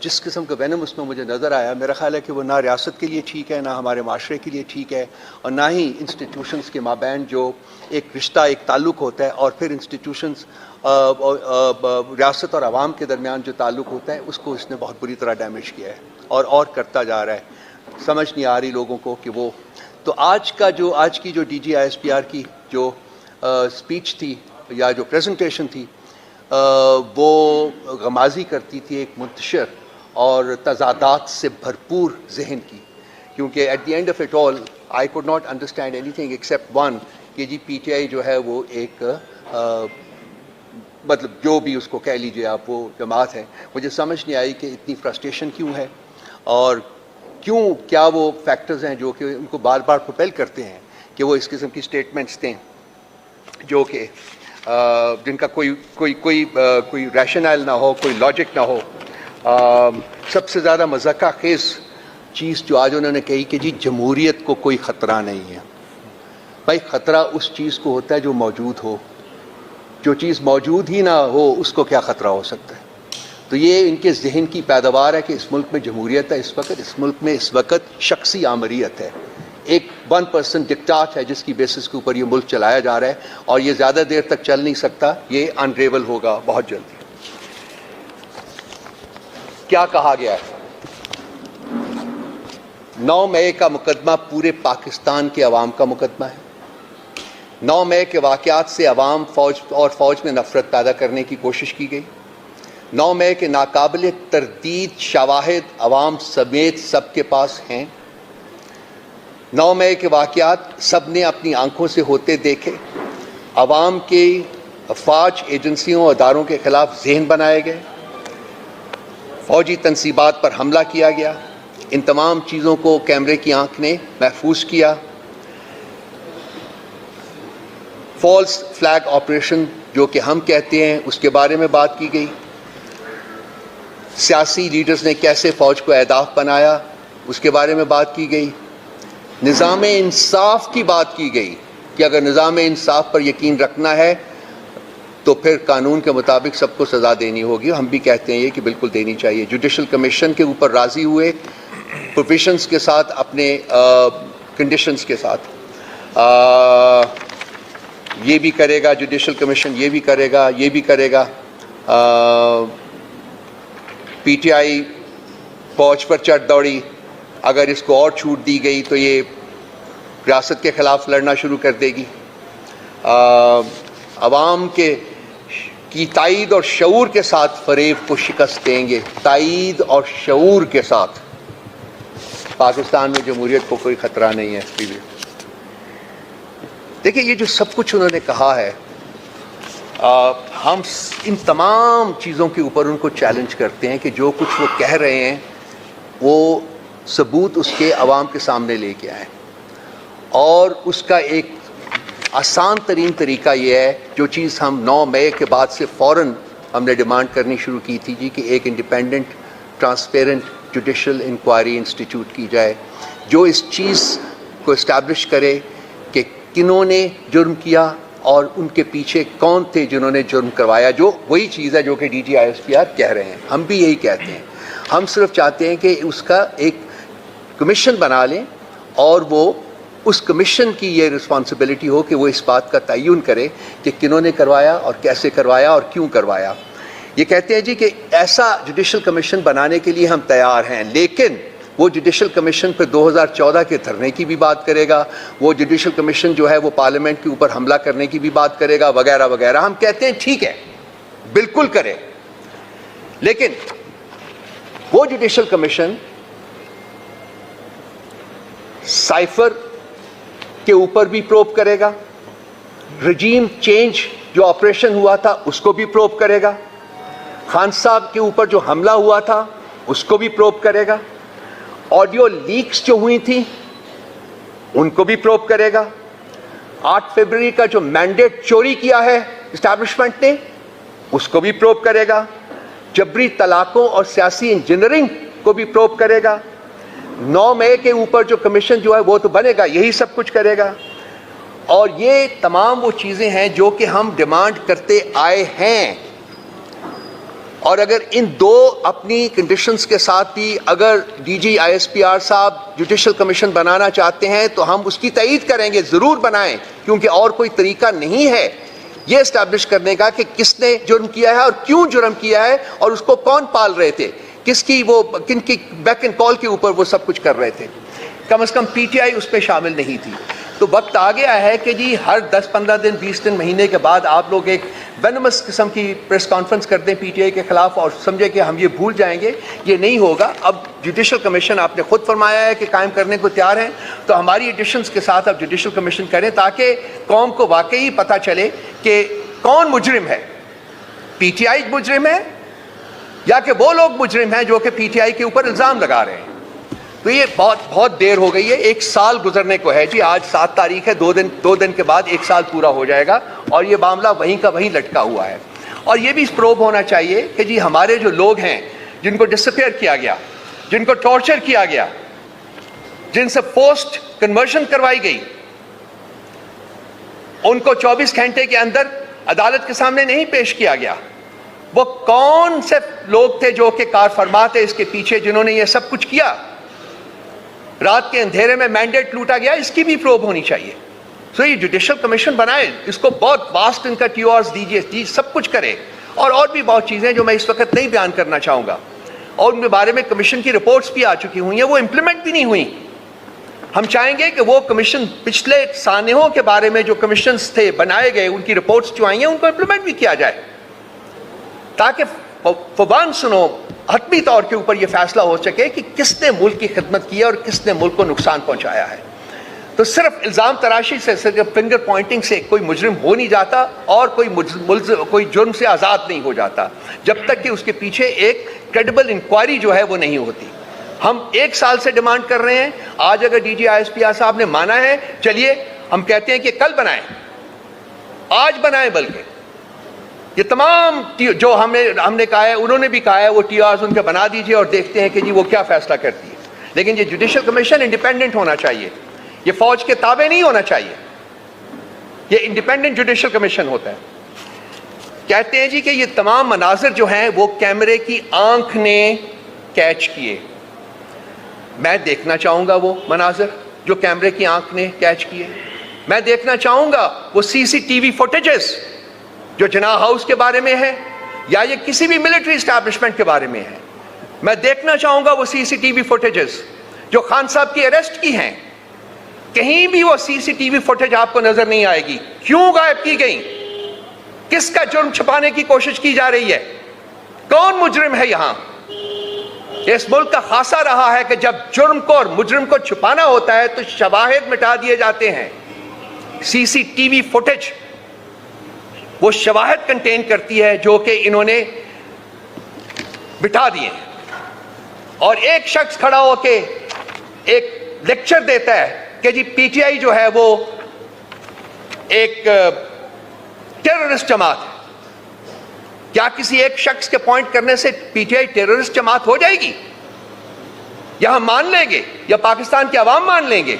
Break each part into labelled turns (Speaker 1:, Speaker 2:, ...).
Speaker 1: جس قسم کا وینم اس میں مجھے نظر آیا، میرا خیال ہے کہ وہ نہ ریاست کے لیے ٹھیک ہے، نہ ہمارے معاشرے کے لیے ٹھیک ہے، اور نہ ہی انسٹیٹیوشنز کے مابین جو ایک رشتہ، ایک تعلق ہوتا ہے، اور پھر انسٹیٹیوشنز ریاست اور عوام کے درمیان جو تعلق ہوتا ہے اس کو اس نے بہت بری طرح ڈیمیج کیا ہے اور کرتا جا رہا ہے۔ سمجھ نہیں آ رہی لوگوں کو کہ وہ تو آج کی جو D G I S P R کی جو اسپیچ تھی یا جو پریزنٹیشن تھی، وہ غمازی کرتی تھی ایک منتشر اور تضادات سے بھرپور ذہن کی، کیونکہ at the end of it all I could not understand anything except one کہ جی پی ٹی آئی جو ہے وہ ایک مطلب جو بھی اس کو کہہ لیجئے آپ، وہ جماعت ہے۔ مجھے سمجھ نہیں آئی کہ اتنی فرسٹریشن کیوں ہے، اور کیا وہ فیکٹرز ہیں جو کہ ان کو بار بار پروپیل کرتے ہیں کہ وہ اس قسم کی سٹیٹمنٹس دیں جو کہ جن کا کوئی ریشنل نہ ہو، کوئی لاجک نہ ہو۔ سب سے زیادہ مذاقہ خیز چیز جو آج انہوں نے کہی کہ جی جمہوریت کو کوئی خطرہ نہیں ہے۔ بھائی خطرہ اس چیز کو ہوتا ہے جو موجود ہو، جو چیز موجود ہی نہ ہو اس کو کیا خطرہ ہو سکتا ہے؟ تو یہ ان کے ذہن کی پیداوار ہے کہ اس ملک میں جمہوریت ہے، اس ملک میں اس وقت شخصی آمریت ہے، ایک 1% ڈکٹاٹ ہے جس کی بیسس کے اوپر یہ ملک چلایا جا رہا ہے، اور یہ زیادہ دیر تک چل نہیں سکتا، یہ انریول ہوگا بہت جلدی۔ کیا کہا گیا ہے؟ 9 مئی کا مقدمہ پورے پاکستان کے عوام کا مقدمہ ہے۔ 9 مئی کے واقعات سے عوام فوج میں نفرت پیدا کرنے کی کوشش کی گئی۔ 9 مئی کے ناقابل تردید شواہد عوام سمیت سب کے پاس ہیں۔ 9 مئی کے واقعات سب نے اپنی آنکھوں سے ہوتے دیکھے۔ عوام کی افواج، ایجنسیوں اور اداروں کے خلاف ذہن بنائے گئے، فوجی تنصیبات پر حملہ کیا گیا۔ ان تمام چیزوں کو کیمرے کی آنکھ نے محفوظ کیا۔ فالس فلیگ آپریشن جو کہ ہم کہتے ہیں اس کے بارے میں بات کی گئی۔ سیاسی لیڈرز نے کیسے فوج کو اہداف بنایا اس کے بارے میں بات کی گئی۔ نظام انصاف کی بات کی گئی کہ اگر نظام انصاف پر یقین رکھنا ہے تو پھر قانون کے مطابق سب کو سزا دینی ہوگی۔ ہم بھی کہتے ہیں یہ کہ بالکل دینی چاہیے۔ جوڈیشل کمیشن کے اوپر راضی ہوئے، پروویژنز کے ساتھ، اپنے کنڈیشنز کے ساتھ۔ یہ بھی کرے گا جوڈیشل کمیشن، یہ بھی کرے گا، یہ بھی کرے گا۔ پی ٹی آئی فوج پر چڑھ دوڑی، اگر اس کو اور چھوٹ دی گئی تو یہ ریاست کے خلاف لڑنا شروع کر دے گی۔ عوام کی تائید اور شعور کے ساتھ فریب کو شکست دیں گے۔ تائید اور شعور کے ساتھ پاکستان میں جمہوریت کو کوئی خطرہ نہیں ہے۔ دیکھیں یہ جو سب کچھ انہوں نے کہا ہے، ہم ان تمام چیزوں کے اوپر ان کو چیلنج کرتے ہیں کہ جو کچھ وہ کہہ رہے ہیں وہ ثبوت اس کے عوام کے سامنے لے کے آئیں، اور اس کا ایک آسان ترین طریقہ یہ ہے، جو چیز ہم 9 مئی کے بعد سے فوراً ہم نے ڈیمانڈ کرنی شروع کی تھی جی کہ ایک independent transparent judicial inquiry institute کی جائے، جو اس چیز کو اسٹیبلش کرے کہ کنہوں نے جرم کیا اور ان کے پیچھے کون تھے جنہوں نے جرم کروایا۔ جو وہی چیز ہے جو کہ D G I S P R کہہ رہے ہیں، ہم بھی یہی کہتے ہیں۔ ہم صرف چاہتے ہیں کہ اس کا ایک کمیشن بنا لیں، اور وہ اس کمیشن کی یہ رسپانسبلٹی ہو کہ وہ اس بات کا تعین کرے کہ کنہوں نے کروایا اور کیسے کروایا اور کیوں کروایا۔ یہ کہتے ہیں جی کہ ایسا جوڈیشل کمیشن بنانے کے لیے ہم تیار ہیں، لیکن وہ جوڈیشل کمیشن پھر 2014 کے دھرنے کی بھی بات کرے گا، وہ جوڈیشل کمیشن جو ہے وہ پارلیمنٹ کے اوپر حملہ کرنے کی بھی بات کرے گا، وغیرہ وغیرہ۔ ہم کہتے ہیں ٹھیک ہے، بالکل کرے، لیکن وہ جوڈیشل کمیشن سائفر کے اوپر بھی پروب کرے گا، رجیم چینج جو آپریشن ہوا تھا اس کو بھی پروب کرے گا، خان صاحب کے اوپر جو حملہ ہوا تھا اس کو بھی پروب کرے گا، آڈیو لیکس جو ہوئی تھیں ان کو بھی پروب کرے گا، 8 فروری کا جو مینڈیٹ چوری کیا ہے اسٹیبلشمنٹ نے اس کو بھی پروب کرے گا، جبری طلاقوں اور سیاسی انجینئرنگ کو بھی پروب کرے گا۔ 9 مئی کے اوپر جو کمیشن جو ہے وہ تو بنے گا، یہی سب کچھ کرے گا۔ اور یہ تمام وہ چیزیں ہیں جو کہ ہم ڈیمانڈ کرتے آئے ہیں۔ اور اگر ان دو اپنی کنڈیشنز کے ساتھ بھی اگر D G I S P R صاحب جوڈیشل کمیشن بنانا چاہتے ہیں تو ہم اس کی تائید کریں گے، ضرور بنائیں، کیونکہ اور کوئی طریقہ نہیں ہے یہ اسٹیبلش کرنے کا کہ کس نے جرم کیا ہے اور کیوں جرم کیا ہے اور اس کو کون پال رہے تھے، کن کی بیک اینڈ کال کے اوپر وہ سب کچھ کر رہے تھے۔ کم از کم پی ٹی آئی اس پہ شامل نہیں تھی۔ تو وقت آ گیا ہے کہ جی ہر 10-15 دن 20 دن مہینے کے بعد آپ لوگ ایک وینمس قسم کی پریس کانفرنس کر دیں پی ٹی آئی کے خلاف اور سمجھے کہ ہم یہ بھول جائیں گے، یہ نہیں ہوگا۔ اب جوڈیشل کمیشن آپ نے خود فرمایا ہے کہ قائم کرنے کو تیار ہیں، تو ہماری ایڈیشنز کے ساتھ اب جوڈیشل کمیشن کریں تاکہ قوم کو واقعی پتہ چلے کہ کون مجرم ہے، پی ٹی آئی مجرم ہے یا کہ وہ لوگ مجرم ہیں جو کہ پی ٹی آئی کے اوپر الزام لگا رہے ہیں۔ تو یہ بہت دیر ہو گئی ہے، 1 سال گزرنے کو ہے جی، آج 7 تاریخ ہے، 2 دن کے بعد 1 سال پورا ہو جائے گا اور یہ معاملہ وہیں کا وہیں لٹکا ہوا ہے۔ اور یہ بھی پروب ہونا چاہیے کہ جی ہمارے جو لوگ ہیں جن کو ڈسپیئر کیا گیا، جن کو ٹارچر کیا گیا، جن سے پوسٹ کنورژن کروائی گئی، ان کو 24 گھنٹے کے اندر عدالت کے سامنے نہیں پیش کیا گیا۔ وہ کون سے لوگ تھے جو کہ کار فرما تھے اس کے پیچھے جنہوں نے یہ سب کچھ کیا؟ رات کے اندھیرے میں مینڈیٹ لوٹا گیا، اس کی بھی پروب ہونی چاہیے۔ سو یہ جوڈیشل کمیشن بنائے، اس کو بہت واسٹ ان کا ٹی آرز دیجیے، جی سب کچھ کرے، اور بھی بہت چیزیں جو میں اس وقت نہیں بیان کرنا چاہوں گا، اور ان کے بارے میں کمیشن کی رپورٹس بھی آ چکی ہوئی ہیں، وہ امپلیمنٹ بھی نہیں ہوئی۔ ہم چاہیں گے کہ وہ کمیشن پچھلے سانحوں کے بارے میں جو کمیشنز تھے بنائے گئے، ان کی رپورٹس جو آئی ہیں ان کو امپلیمنٹ بھی کیا جائے، تاکہ فوان سنو حتمی طور کے اوپر یہ فیصلہ ہو سکے کہ کس نے ملک کی خدمت کی ہے اور کس نے ملک کو نقصان پہنچایا ہے۔ تو صرف الزام تراشی سے، صرف فنگر پوائنٹنگ سے کوئی مجرم ہو نہیں جاتا اور کوئی جرم سے آزاد نہیں ہو جاتا جب تک کہ اس کے پیچھے ایک کریڈیبل انکوائری جو ہے وہ نہیں ہوتی۔ ہم 1 سال سے ڈیمانڈ کر رہے ہیں، آج اگر D G I S P R صاحب نے مانا ہے، چلیے ہم کہتے ہیں کہ کل بنائیں، آج بنائیں، بلکہ یہ تمام جو ہم نے کہا ہے، انہوں نے بھی کہا ہے، وہ ٹی آرز ان کے بنا دیجئے اور دیکھتے ہیں کہ جی وہ کیا فیصلہ کرتی ہے۔ لیکن یہ جوڈیشل کمیشن انڈیپینڈنٹ ہونا چاہیے، یہ فوج کے تابع نہیں ہونا چاہیے، یہ انڈیپینڈنٹ جوڈیشل کمیشن ہوتا ہے۔ کہتے ہیں جی کہ یہ تمام مناظر جو ہیں وہ کیمرے کی آنکھ نے کیچ کیے۔ میں دیکھنا چاہوں گا وہ مناظر جو کیمرے کی آنکھ نے کیچ کیے، میں دیکھنا چاہوں گا وہ سی سی ٹی وی فوٹیجز جو جناح ہاؤس کے بارے میں ہے یا یہ کسی بھی ملٹری اسٹیبلشمنٹ کے بارے میں ہے۔ میں دیکھنا چاہوں گا وہ سی سی ٹی وی فوٹیجز جو خان صاحب کی اریسٹ کی ہیں، کہیں بھی وہ سی سی ٹی وی فوٹیج آپ کو نظر نہیں آئے گی۔ کیوں غائب کی گئی؟ کس کا جرم چھپانے کی کوشش کی جا رہی ہے؟ کون مجرم ہے یہاں؟ اس ملک کا خاصہ رہا ہے کہ جب جرم کو اور مجرم کو چھپانا ہوتا ہے تو شواہد مٹا دیے جاتے ہیں۔ سی سی ٹی وی فوٹیج وہ شواہد کنٹین کرتی ہے جو کہ انہوں نے بٹھا دیے، اور ایک شخص کھڑا ہو کے ایک لیکچر دیتا ہے کہ جی پی ٹی آئی جو ہے وہ ایک ٹیررسٹ جماعت ہے۔ کیا کسی ایک شخص کے پوائنٹ کرنے سے پی ٹی آئی ٹیررسٹ جماعت ہو جائے گی؟ یا ہم مان لیں گے یا پاکستان کے عوام مان لیں گے؟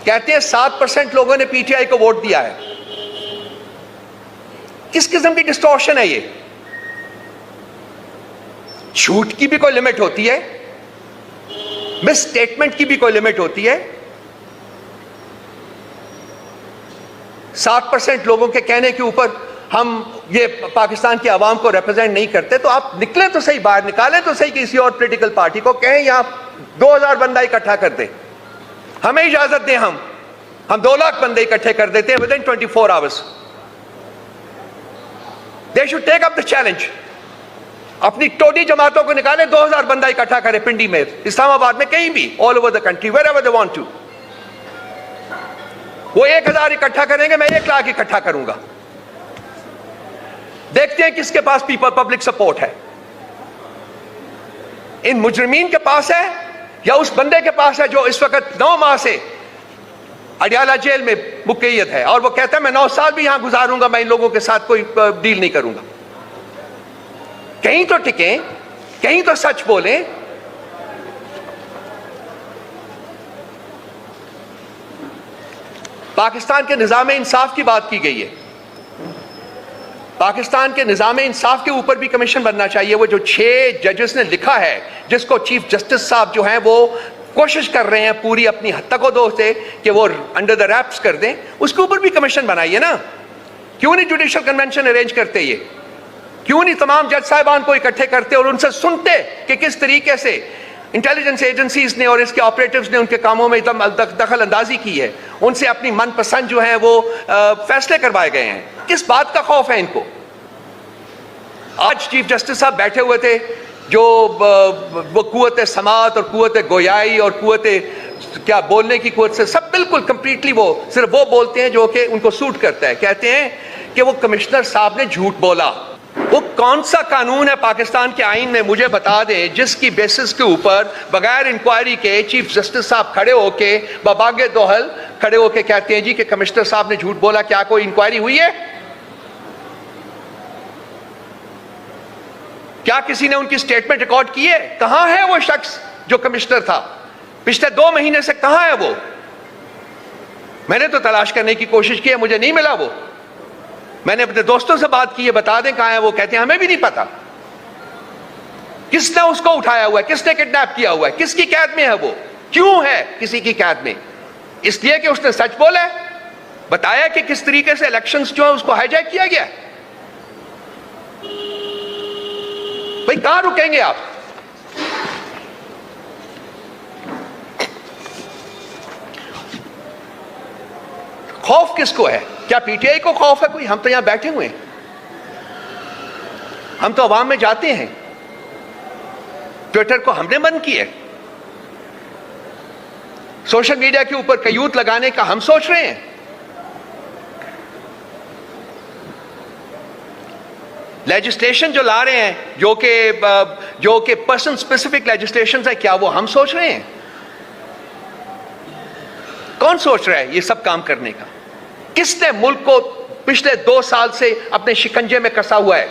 Speaker 1: کہتے ہیں 7% لوگوں نے پی ٹی آئی کو ووٹ دیا ہے۔ کس قسم کی ڈسٹورشن ہے یہ؟ جھوٹ کی بھی کوئی لمٹ ہوتی ہے، مس اسٹیٹمنٹ کی بھی کوئی لمٹ ہوتی ہے۔ 7% لوگوں کے کہنے کے اوپر ہم یہ پاکستان کے عوام کو ریپرزینٹ نہیں کرتے، تو آپ نکلیں تو صحیح، باہر نکالیں تو صحیح کسی اور پولیٹیکل پارٹی کو، کہیں یہاں 2000 بندہ اکٹھا کر دیں، ہمیں اجازت دیں، ہم 2 لاکھ بندے اکٹھے کر دیتے ہیں within 24 hours۔ They should take up the challenge۔ اپنی ٹوٹی جماعتوں کو نکالیں، 2000 بندہ اکٹھا کریں پنڈی میں، اسلام آباد میں، کہیں بھی، all over the country, wherever they want to۔ وہ 1000 اکٹھا کریں گے، میں 1 لاکھ اکٹھا کروں گا۔ دیکھتے ہیں کس کے پاس پبلک سپورٹ ہے، ان مجرمین کے پاس ہے یا اس بندے کے پاس ہے جو اس وقت 9 ماہ سے اڈیالہ جیل میں مقید ہے، اور وہ کہتا ہے میں 9 سال بھی یہاں گزاروں گا، میں ان لوگوں کے ساتھ کوئی ڈیل نہیں کروں گا۔ کہیں تو ٹکیں، کہیں تو سچ بولیں۔ پاکستان کے نظام انصاف کی بات کی گئی ہے،
Speaker 2: پاکستان کے نظام انصاف کے اوپر بھی کمیشن بننا چاہیے. وہ جو 6 ججز نے لکھا ہے, جس کو چیف جسٹس صاحب جو ہیں وہ کوشش کر رہے ہیں پوری اپنی حد تک دو سے کہ وہ انڈر دا ریپس کر دیں, اس کے اوپر بھی کمیشن بنائیے نا. کیوں نہیں جوڈیشل کنونشن ارینج کرتے, یہ کیوں نہیں تمام جج صاحبان کو اکٹھے کرتے اور ان سے سنتے کہ کس طریقے سے انٹیلیجنس ایجنسیز نے اور اس کے آپریٹوز نے ان کے کاموں میں دخل اندازی کی ہے, ان سے اپنی من پسند جو ہیں وہ فیصلے کروائے گئے ہیں. کس بات کا خوف ہے ان کو؟ آج چیف جسٹس صاحب بیٹھے ہوئے تھے جو وہ قوت سماعت اور قوت گویائی اور قوت کیا بولنے کی قوت سے سب بالکل کمپلیٹلی وہ صرف وہ بولتے ہیں جو کہ ان کو سوٹ کرتا ہے. کہتے ہیں کہ وہ کمشنر صاحب نے جھوٹ بولا. وہ کون سا قانون ہے پاکستان کے آئین میں, مجھے بتا دیں, جس کی بیسس کے اوپر بغیر انکوائری کے چیف جسٹس صاحب کھڑے ہو کے بباغ دوحل کھڑے ہو کے کہتے ہیں جی کہ کمشنر صاحب نے جھوٹ بولا؟ کیا کوئی انکوائری ہوئی ہے؟ کیا کسی نے ان کی سٹیٹمنٹ ریکارڈ کی ہے؟ کہاں ہے وہ شخص جو کمشنر تھا پچھلے 2 مہینے سے؟ کہاں ہے وہ؟ میں نے تو تلاش کرنے کی کوشش کی ہے, مجھے نہیں ملا. وہ میں نے اپنے دوستوں سے بات کی ہے, بتا دیں کہاں ہے وہ. کہتے ہیں ہمیں بھی نہیں پتا. کس نے اس کو اٹھایا ہوا ہے؟ کس نے کڈنیپ کیا ہوا ہے؟ کس کی قید میں ہے وہ؟ کیوں ہے کسی کی قید میں؟ اس لیے کہ اس نے سچ بولا ہے, بتایا کہ کس طریقے سے الیکشنز جو ہے اس کو ہائی جیک کیا گیا ہے. بھئی کہاں رکیں گے آپ؟ خوف کس کو ہے؟ کیا پی ٹی آئی کو خوف ہے کوئی؟ ہم تو یہاں بیٹھے ہوئے ہیں, ہم تو عوام میں جاتے ہیں. ٹویٹر کو ہم نے بند کیا ہے, سوشل میڈیا کے اوپر قیود لگانے کا ہم سوچ رہے ہیں. لیجسلیشن جو لا رہے ہیں جو کہ پرسن اسپیسیفک لیجسلیشن ہے, کیا وہ ہم سوچ رہے ہیں؟ کون سوچ رہا ہے یہ سب کام کرنے کا؟ کس نے ملک کو پچھلے 2 سال سے اپنے شکنجے میں کسا ہوا ہے؟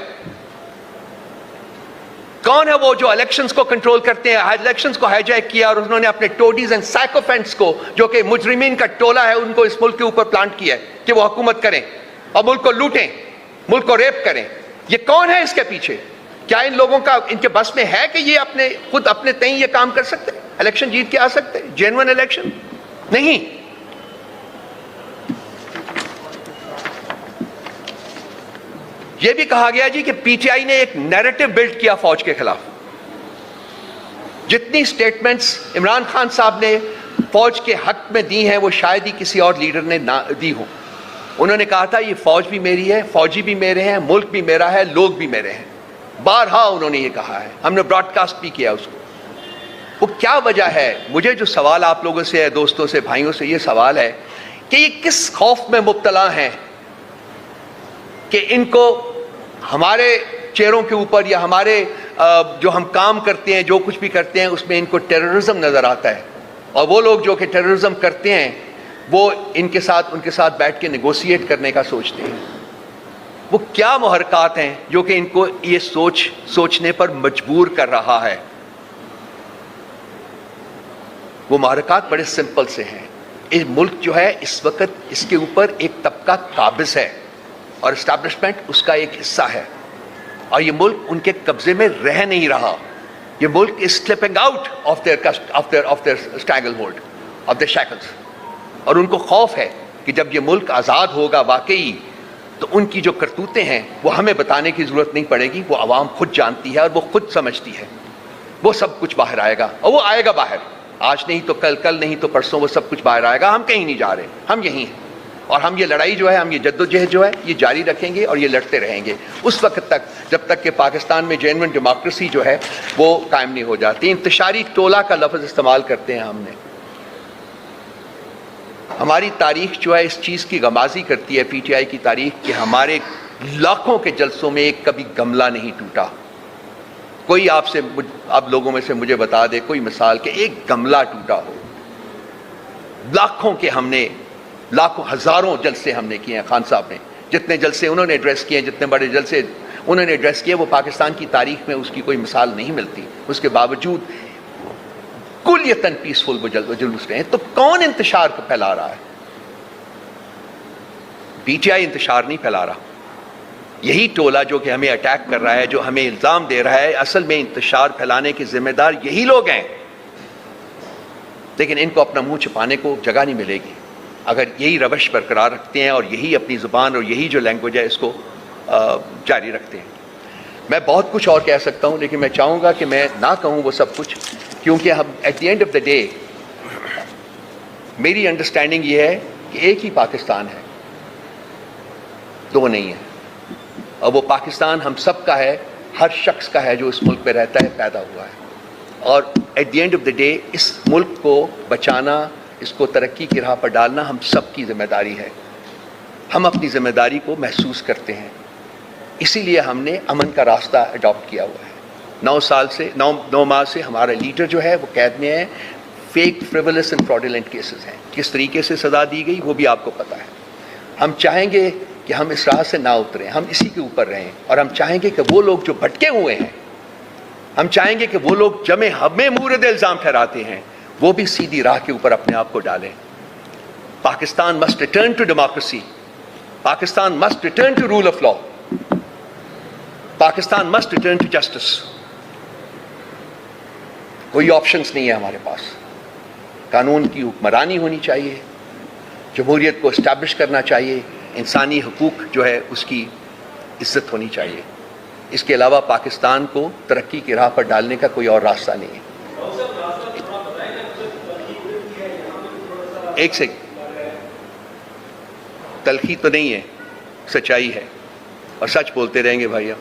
Speaker 2: کون ہے وہ جو الیکشنز کو کنٹرول کرتے ہیں؟ الیکشنز کو ہائی جیک کیا اور انہوں نے اپنے ٹوڈیز اینڈ سائیکوفینٹس کو, جو کہ مجرمین کا ٹولہ ہے, ان کو اس ملک کے اوپر پلانٹ کیا ہے کہ وہ حکومت کریں اور ملک کو لوٹیں, ملک کو ریپ کریں. یہ کون ہے اس کے پیچھے؟ کیا ان لوگوں کا ان کے بس میں ہے کہ یہ خود اپنے تئیں یہ کام کر سکتے ہیں, الیکشن جیت کے آ سکتے ہیں؟ جینوئن الیکشن نہیں. یہ بھی کہا گیا جی کہ پی ٹی آئی نے ایک نیریٹو بلڈ کیا فوج کے خلاف. جتنی سٹیٹمنٹس عمران خان صاحب نے فوج کے حق میں دی ہیں وہ شاید ہی کسی اور لیڈر نے نہ دی ہوں. انہوں نے کہا تھا یہ فوج بھی میری ہے, فوجی بھی میرے ہیں, ملک بھی میرا ہے, لوگ بھی میرے ہیں. بارہا انہوں نے یہ کہا ہے, ہم نے براڈ کاسٹ بھی کیا اس کو. وہ کیا وجہ ہے؟ مجھے جو سوال آپ لوگوں سے, دوستوں سے, بھائیوں سے یہ سوال ہے کہ یہ کس خوف میں مبتلا ہیں کہ ان کو ہمارے چہروں کے اوپر یا ہمارے جو ہم کام کرتے ہیں, جو کچھ بھی کرتے ہیں, اس میں ان کو ٹیررزم نظر آتا ہے, اور وہ لوگ جو کہ ٹیررزم کرتے ہیں وہ ان کے ساتھ بیٹھ کے نیگوشیٹ کرنے کا سوچتے ہیں. وہ کیا محرکات ہیں جو کہ ان کو یہ سوچنے پر مجبور کر رہا ہے؟ وہ محرکات بڑے سمپل سے ہیں. یہ ملک جو ہے اس وقت اس کے اوپر ایک طبقہ قابض ہے اور اسٹیبلشمنٹ اس کا ایک حصہ ہے, اور یہ ملک ان کے قبضے میں رہ نہیں رہا. یہ ملک is slipping out of their stranglehold, of their shackles. اور ان کو خوف ہے کہ جب یہ ملک آزاد ہوگا واقعی تو ان کی جو کرتوتیں ہیں وہ ہمیں بتانے کی ضرورت نہیں پڑے گی, وہ عوام خود جانتی ہے اور وہ خود سمجھتی ہے. وہ سب کچھ باہر آئے گا, اور وہ آئے گا باہر, آج نہیں تو کل نہیں تو پرسوں وہ سب کچھ باہر آئے گا. ہم کہیں نہیں جا رہے, ہم یہیں ہیں, اور ہم یہ لڑائی جو ہے, ہم یہ جدوجہد جو ہے یہ جاری رکھیں گے اور یہ لڑتے رہیں گے اس وقت تک جب تک کہ پاکستان میں جینوئن ڈیموکریسی جو ہے وہ قائم نہیں ہو جاتی. انتشاری ٹولہ کا لفظ استعمال کرتے ہیں ہم نے. ہماری تاریخ جو ہے اس چیز کی غمازی کرتی ہے, پی ٹی آئی کی تاریخ, کہ ہمارے لاکھوں کے جلسوں میں ایک کبھی گملہ نہیں ٹوٹا. کوئی آپ لوگوں میں سے مجھے بتا دے کوئی مثال کہ ایک گملہ ٹوٹا ہو. لاکھوں کے ہم نے ہزاروں جلسے ہم نے کیے ہیں. خان صاحب نے جتنے جلسے انہوں نے ایڈریس کیے, جتنے بڑے جلسے انہوں نے ایڈریس کیے, وہ پاکستان کی تاریخ میں اس کی کوئی مثال نہیں ملتی. اس کے باوجود کلیتاً پیسفل وہ جلوس رہے ہیں. تو کون انتشار کو پھیلا رہا ہے؟ پی ٹی آئی انتشار نہیں پھیلا رہا. یہی ٹولہ جو کہ ہمیں اٹیک کر رہا ہے, جو ہمیں الزام دے رہا ہے, اصل میں انتشار پھیلانے کے ذمہ دار یہی لوگ ہیں. لیکن ان کو اپنا منہ چھپانے کو جگہ نہیں ملے گی اگر یہی روش برقرار رکھتے ہیں اور یہی اپنی زبان اور یہی جو لینگویج ہے اس کو جاری رکھتے ہیں. میں بہت کچھ اور کہہ سکتا ہوں, لیکن میں چاہوں گا کہ میں نہ کہوں وہ سب کچھ, کیونکہ ہم at the end of the day میری انڈرسٹینڈنگ یہ ہے کہ ایک ہی پاکستان ہے, دو نہیں ہیں. اور وہ پاکستان ہم سب کا ہے, ہر شخص کا ہے جو اس ملک میں رہتا ہے, پیدا ہوا ہے. اور at the end of the day اس ملک کو بچانا, اس کو ترقی کی راہ پر ڈالنا ہم سب کی ذمہ داری ہے. ہم اپنی ذمہ داری کو محسوس کرتے ہیں, اسی لیے ہم نے امن کا راستہ اڈاپٹ کیا ہوا ہے. 9 ماہ سے ہمارا لیڈر جو ہے وہ قید میں ہے. فیک, فریولس اینڈ فراڈولنٹ کیسز ہیں. کس طریقے سے سزا دی گئی وہ بھی آپ کو پتہ ہے. ہم چاہیں گے کہ ہم اس راہ سے نہ اتریں, ہم اسی کے اوپر رہیں, اور ہم چاہیں گے کہ وہ لوگ جو بھٹکے ہوئے ہیں, ہم چاہیں گے کہ وہ لوگ جمیں ہمیں مورد الزام ٹھہراتے ہیں, وہ بھی سیدھی راہ کے اوپر اپنے آپ کو ڈالیں. Pakistan must return to democracy, Pakistan must return to rule of law, Pakistan must return to justice. کوئی آپشنس نہیں ہے ہمارے پاس. قانون کی حکمرانی ہونی چاہیے, جمہوریت کو اسٹیبلش کرنا چاہیے, انسانی حقوق جو ہے اس کی عزت ہونی چاہیے. اس کے علاوہ پاکستان کو ترقی کی راہ پر ڈالنے کا کوئی اور راستہ نہیں ہے. ایک سے تلخی تو نہیں ہے, سچائی ہے, اور سچ بولتے رہیں گے بھائی.